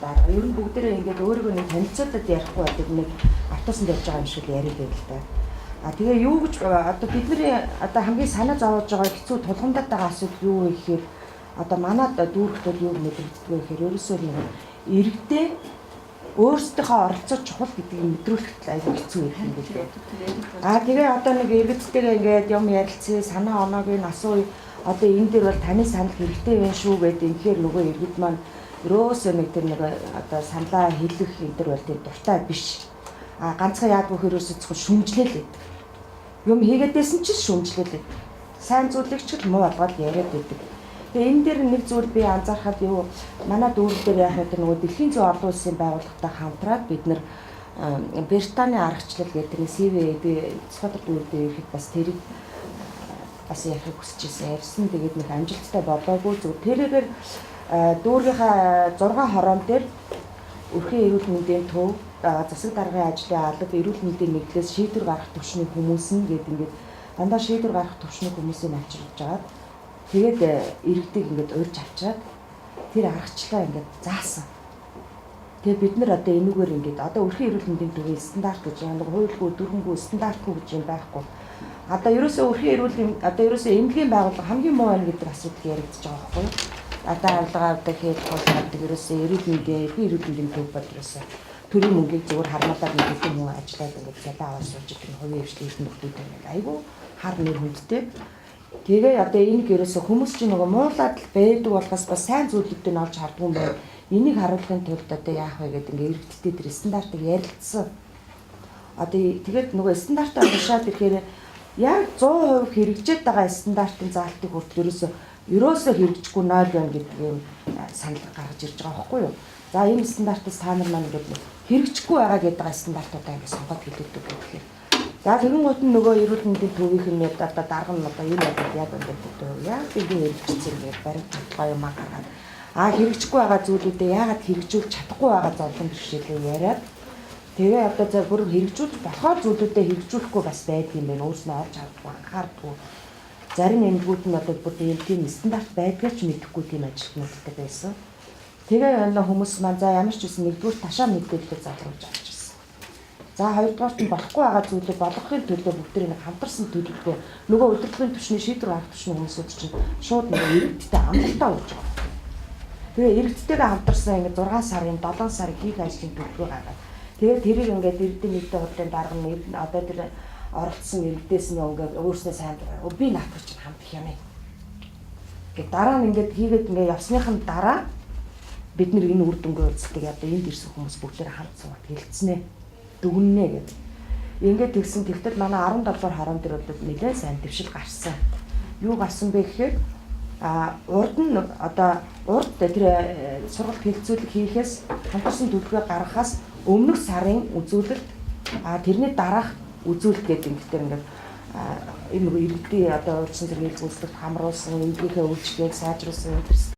дарга. Ер нь бүгдээрээ ингээд өөрийгөө нэг танилцуулаад ярихгүй байдаг нэг автобусанд явж байгаа юм шиг яриад байл л да. Тэгээ юу гэж одоо бидний одоо хамгийн санаа зовоож байгаа хэцүү тулгамдаад байгаа асуудал юу вэ гэхээр одоо манад дүүрэгтүүд юу мэдэрдэг вэ гэхээр ерөөсөө нэг иргэдээ өөрсдийнхөө оролцоо чухал гэдгийг мэдрүүлэхэд аягүй хэцүү юм билээ. Тэгээ одоо нэг иргэдтэйгээ ингээд юм ярилцъя, санаа оноог нь асууя. Одоо энэ дээр бол таны санал хэрэгтэй байх шүү гэдэг инхээр нөгөө иргэд маань ерөөсөө нэг тэр нэг одоо саналаа хэлэх энэ төр бол тэр дуртай биш. Ганцхан яадгүй хөрөөсөө зөвхөн шүмжлэл байдаг. Юм хийгээдсэн чинь шүмжлэл байдаг. Сайн зүйлийг ч муу болгоод яриад байдаг. Тэгээ энэ дээр нэг зүйл би анзаархад юу манай дүүрэг дээр яах вэ нөгөө дэлхийн зүйн олон улсын байгууллагатай хамтраад бид нэр Британий аргачлал гэдэг нэг CV би цэцгүүд дүүрэг дээр ирэхэд бас тэрийг бас ярих хүсэж ирсэн. Ярьсан тэгээд нэг амжилттай болоогүй зөв. Тэрээр дүүргийнхаа 6 хорон дээр өрхийн эрүүл мэндийн төв, засаг даргын ажлын алба, эрүүл мэндийн нэгдлээс шийдвэр гаргах төвшний хүмүүс нь гэдэг ингээд дандаа шийдвэр гаргах төвшний хүмүүсийг авчирж жагаад тэгээд иргэдийг ингээд урьж авчираад тэр аргачлалаа ингээд заасан. Тэгээд бид нар одоо энүүгээр ингээд одоо өрхийн эрүүл мэндийн төвийн стандарт гэж нэг хуульгүй дөрөнгөө стандартгүй гэж юм байхгүй. Одоо ерөөсөө өрхийн эрүүлийн одоо ерөөсөө эмнэлгийн байгууллага хамгийн муу байна гэдэг асуудал яригдчихэж байгаа байхгүй юу? Одоо авлагаа хийж хуулаад ерөөсөө эрүүл мэндийн төв бол ерөөсөө төрийн мөнгийг зөвхөн хармалаад нэг юм ажиллаад ингээд цалин аваад сууж байгаа нь хувийн хвшлээс нөхдөд байна. Айгу хар нэр хүндтэй. Тэгээ одоо энийг ерөөсөө хүмүүс чинь нөгөө муулаад байдаг болохоос бас сайн зүйлүүдтэй нь олж хардгуун байна. Энийг харуулахын тулд одоо яах вэ гэдэг ингээд иргэдтэй тэр стандартыг ярилцсан. Одоо тэгээд нөгөө стандартаа уншаад ирэхээр яг 100% хэрэгжиж байгаа стандартын заалтыг хүртэл ерөөсөө хэрэгжихгүй 0 байна гэдэг юм санал гаргаж ирж байгаа байхгүй юу? За энэ стандартаас та нар маань ингээд хэрэгжихгүй байгаа гэдэг стандартуудаа ингээд сонгоод хэлээдэг гэхээр. За тэгэн гут нь нөгөө эрүүл мэндийн төвийнх нь одоо дарга нь одоо энэ бодол яг ингээд бүгд яг бидний хэрэгжчихсэн ингээд баримт чадлага юм гаргаад хэрэгжихгүй байгаа зүйлүүдээ яагаад хэрэгжүүлж чадахгүй байгаа зовлон бэрхшээлээ яриад тэгээ одоо за бүр хэрэгжүүлж болохоор зүйлүүдээ хэрэгжүүлэхгүй бас байдаг юм байна. Өөрснөө олж авахгүй анхаардгүй. Зарим эмгэгүүд нь одоо бүр тийм стандарт байдгаа ч мэдэхгүй тийм ажилтнуудтай байсан. Тэгээ энэ хүмүүс маань за ямар ч үсэн нэгдүгээр ташаа мэдээлэл залруулж авч ирсэн. За хоёрдугаарт нь болохгүй байгаа зүйлийг болгохын төлөө бүгдээ нэг хамтарсан төлөвлөгөө нөгөө удирдлагын түвшний шийдвэр гаргах түвшний хүмүүсүүд чинь шууд нэг иргэдтэй амлалтаа өгч байгаа. Тэгээ иргэдтэйгээ хамтарсан ингэ 6 сарын 7 сарын хийх ажлын төлөвлөгөө гаргаад тэгээд тэрийг ингээд иргэдийн нийтийн хурлын дарга нь одоо тэр оролцсон иргэдээс нь ингээд өөрснөө сайн би наатар чинь хамтах юм. Ингээд дараа нь ингээд хийгээд ингээд явсныхан дараа бид нар энэ үр дүнгээ үздэг одоо энд ирсэн хүмүүс бүгдээр хамт суугаад хэлцэнэ дүгнэнэ гэдэг. Ингээд тэгсэн тэгтэл манай 17 дугаар хорон дээр бол нэлээд сайн дэвшил гарсан. Юу гарсан бэ гэхээр урд нь одоо урд тэр сургалт хэлцүүлэг хийхээс хамтарсан төлөвлөгөө гаргахаас өмнөх сарын үзүүлэлт тэрний дараах үзүүлэлт гэдэг юм дээр ингээд энэ иргэдийн одоо урьдчилан зэрэг хэлцүүлэлт хамруулсан, эмнэлгийнхээ үйлчлэгийг сайжруулсан